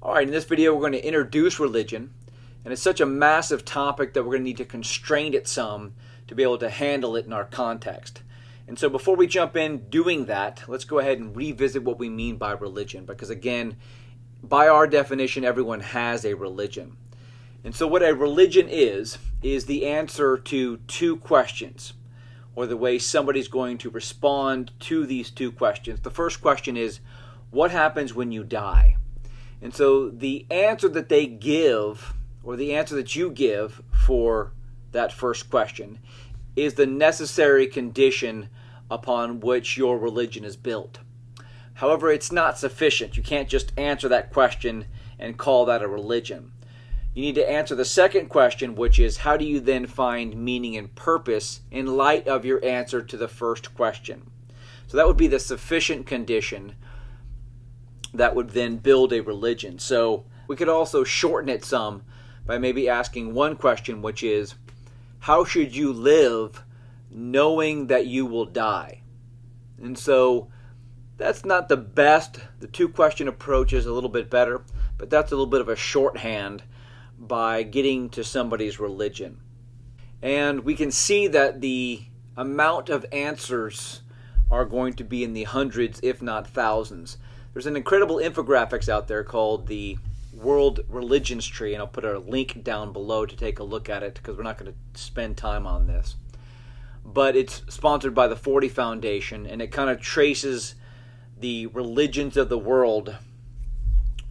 Alright, in this video we're going to introduce religion, and it's such a massive topic that we're going to need to constrain it some to be able to handle it in our context. And so before we jump in doing that, let's go ahead and revisit what we mean by religion, because again, by our definition, everyone has a religion. And so what a religion is the answer to two questions, or the way somebody's going to respond to these two questions. The first question is, what happens when you die? And so the answer that they give, or the answer that you give for that first question, is the necessary condition upon which your religion is built. However, it's not sufficient. You can't just answer that question and call that a religion. You need to answer the second question, which is, how do you then find meaning and purpose in light of your answer to the first question? So that would be the sufficient condition that would then build a religion. So we could also shorten it some by maybe asking one question, which is, how should you live knowing that you will die? And so that's not the best. The two-question approach is a little bit better, but that's a little bit of a shorthand by getting to somebody's religion. And we can see that the amount of answers are going to be in the hundreds, if not thousands. There's an incredible infographics out there called the World Religions Tree, and I'll put a link down below to take a look at it because we're not going to spend time on this. But it's sponsored by the 40 Foundation, and it kind of traces the religions of the world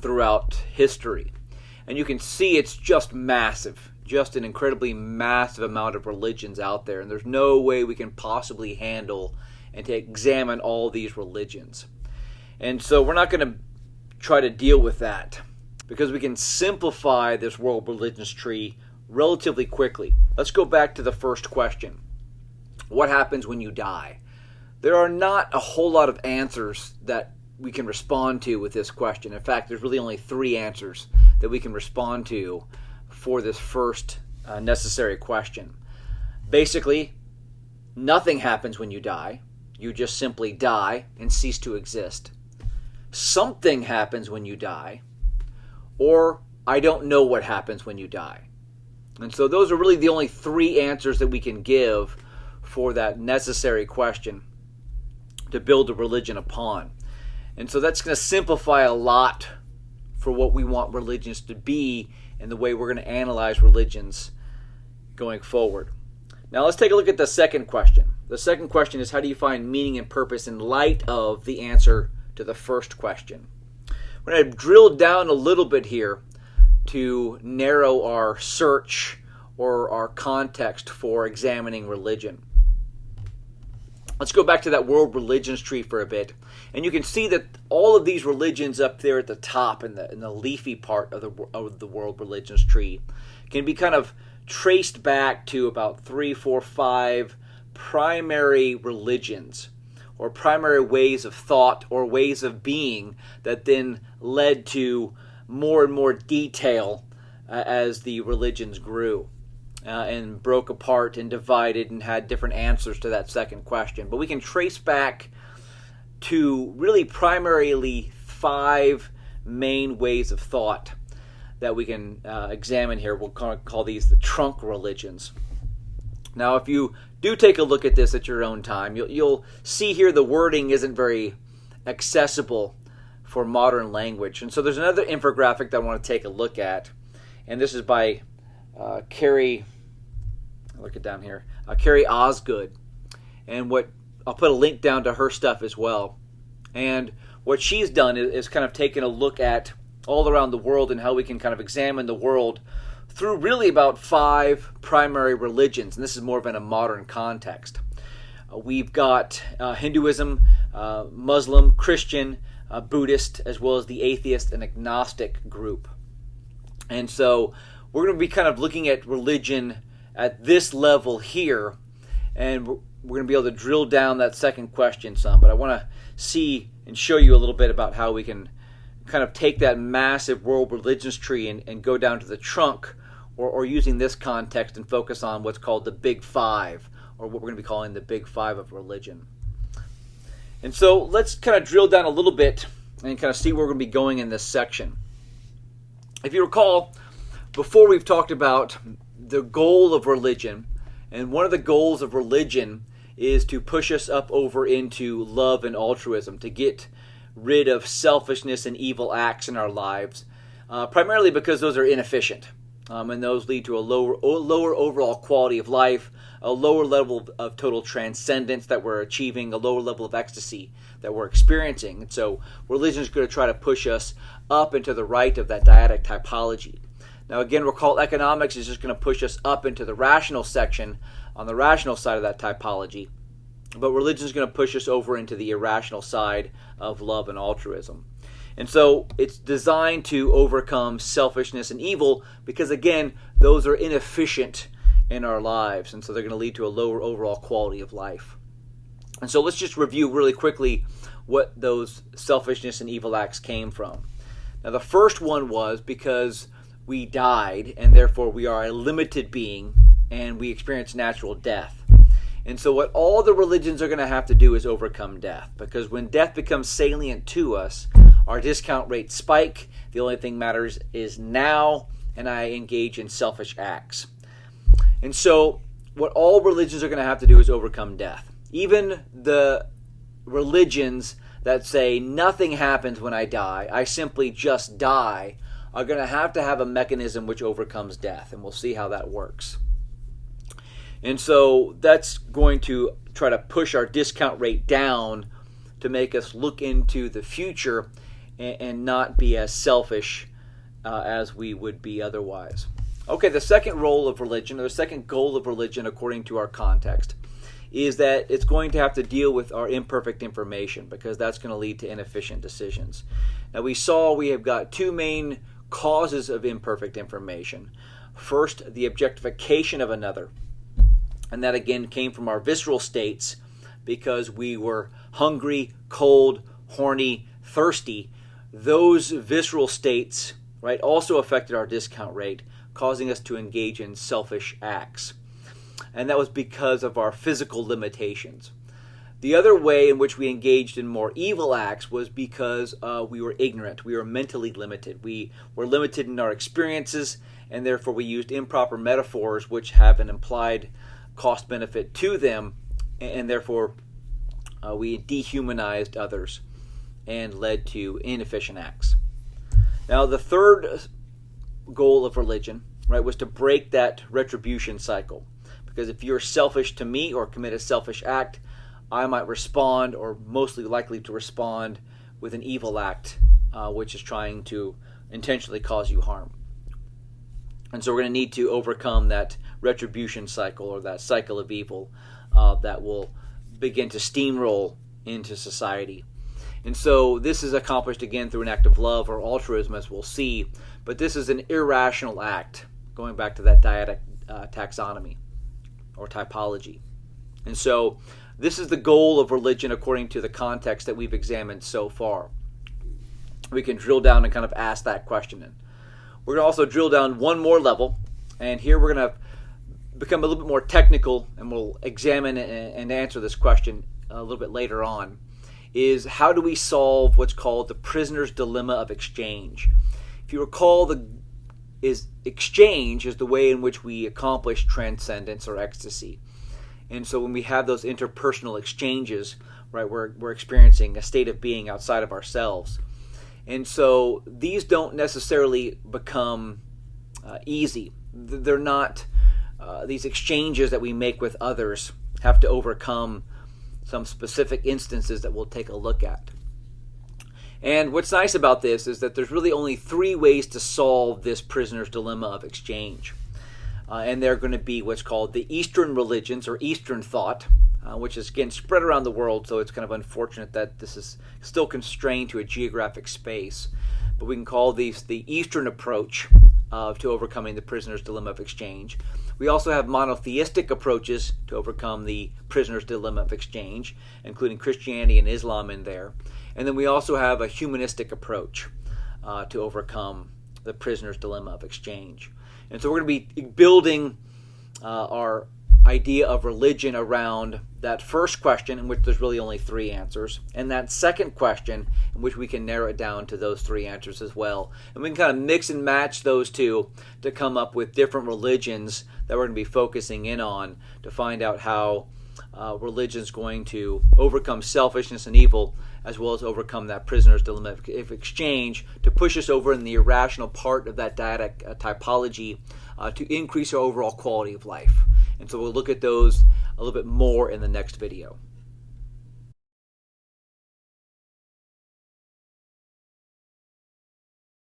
throughout history. And you can see it's just massive, just an incredibly massive amount of religions out there, and there's no way we can possibly handle and to examine all these religions. And so we're not going to try to deal with that because we can simplify this world religions tree relatively quickly. Let's go back to the first question. What happens when you die? There are not a whole lot of answers that we can respond to with this question. In fact, there's really only three answers that we can respond to for this first necessary question. Basically, nothing happens when you die. You just simply die and cease to exist. Something happens when you die, or I don't know what happens when you die. And so those are really the only three answers that we can give for that necessary question to build a religion upon. And so that's going to simplify a lot for what we want religions to be and the way we're going to analyze religions going forward. Now let's take a look at the second question. The second question is, how do you find meaning and purpose in light of the answer to the first question? We're going to drill down a little bit here to narrow our search or our context for examining religion. Let's go back to that world religions tree for a bit. And you can see that all of these religions up there at the top in the leafy part of the world religions tree can be kind of traced back to about 3, 4, 5 primary religions, or primary ways of thought or ways of being that then led to more and more detail as the religions grew and broke apart and divided and had different answers to that second question. But we can trace back to really primarily 5 main ways of thought that we can examine here. We'll call these the trunk religions. Now, if you do take a look at this at your own time, you'll see here the wording isn't very accessible for modern language. And so there's another infographic that I want to take a look at. And this is by Carrie, look it down here, Carrie Osgood. And I'll put a link down to her stuff as well. And what she's done is kind of taken a look at all around the world and how we can kind of examine the world through really about 5 primary religions, and this is more of in a modern context. We've got Hinduism, Muslim, Christian, Buddhist, as well as the atheist and agnostic group. And so we're going to be kind of looking at religion at this level here, and we're going to be able to drill down that second question some. But I want to see and show you a little bit about how we can kind of take that massive world religions tree and go down to the trunk, or using this context and focus on what's called the Big Five, or what we're going to be calling the Big Five of religion. And so let's kind of drill down a little bit and kind of see where we're going to be going in this section. If you recall, before we've talked about the goal of religion, and one of the goals of religion is to push us up over into love and altruism, to get rid of selfishness and evil acts in our lives, primarily because those are inefficient, and those lead to a lower overall quality of life, a lower level of total transcendence that we're achieving, a lower level of ecstasy that we're experiencing. And so religion is going to try to push us up into the right of that dyadic typology. Now again, recall economics is just going to push us up into the rational section on the rational side of that typology. But religion is going to push us over into the irrational side of love and altruism. And so it's designed to overcome selfishness and evil because, again, those are inefficient in our lives. And so they're going to lead to a lower overall quality of life. And so let's just review really quickly what those selfishness and evil acts came from. Now, the first one was because we died, and therefore we are a limited being, and we experience natural death. And so what all the religions are going to have to do is overcome death, because when death becomes salient to us, our discount rates spike. The only thing matters is now, and I engage in selfish acts. And so what all religions are going to have to do is overcome death. Even the religions that say nothing happens when I die, I simply just die, are going to have a mechanism which overcomes death, and we'll see how that works. And so that's going to try to push our discount rate down to make us look into the future and not be as selfish as we would be otherwise. Okay, the second role of religion, or the second goal of religion according to our context, is that it's going to have to deal with our imperfect information, because that's going to lead to inefficient decisions. Now we have got two main causes of imperfect information. First, the objectification of another. And that again came from our visceral states because we were hungry, cold, horny, thirsty. Those visceral states, right, also affected our discount rate, causing us to engage in selfish acts. And that was because of our physical limitations. The other way in which we engaged in more evil acts was because we were ignorant. We were mentally limited. We were limited in our experiences, and therefore we used improper metaphors which have an implied cost benefit to them, and therefore we dehumanized others and led to inefficient acts. Now the third goal of religion, right, was to break that retribution cycle. Because if you're selfish to me or commit a selfish act, I might respond, or mostly likely to respond, with an evil act which is trying to intentionally cause you harm. And so we're going to need to overcome that retribution cycle, or that cycle of evil that will begin to steamroll into society. And so this is accomplished again through an act of love or altruism, as we'll see. But this is an irrational act, going back to that dyadic taxonomy or typology. And so this is the goal of religion according to the context that we've examined so far. We can drill down and kind of ask that question. And we're going to also drill down one more level, and here we're going to become a little bit more technical, and we'll examine and answer this question a little bit later on, is how do we solve what's called the prisoner's dilemma of exchange. If you recall, exchange is the way in which we accomplish transcendence or ecstasy. And so when we have those interpersonal exchanges, right, we're experiencing a state of being outside of ourselves. And so these don't necessarily become easy. They're not, these exchanges that we make with others have to overcome some specific instances that we'll take a look at. And what's nice about this is that there's really only three ways to solve this prisoner's dilemma of exchange. And they're going to be what's called the Eastern religions, or Eastern thought, which is, again, spread around the world, so it's kind of unfortunate that this is still constrained to a geographic space. But we can call these the Eastern approach to overcoming the prisoner's dilemma of exchange. We also have monotheistic approaches to overcome the prisoner's dilemma of exchange, including Christianity and Islam in there. And then we also have a humanistic approach to overcome the prisoner's dilemma of exchange. And so we're going to be building our idea of religion around that first question, in which there's really only 3 answers, and that second question, in which we can narrow it down to those 3 answers as well. And we can kind of mix and match those two to come up with different religions that we're going to be focusing in on to find out how religion is going to overcome selfishness and evil, as well as overcome that prisoner's dilemma of exchange, to push us over in the irrational part of that dyadic typology to increase our overall quality of life. And so we'll look at those a little bit more in the next video.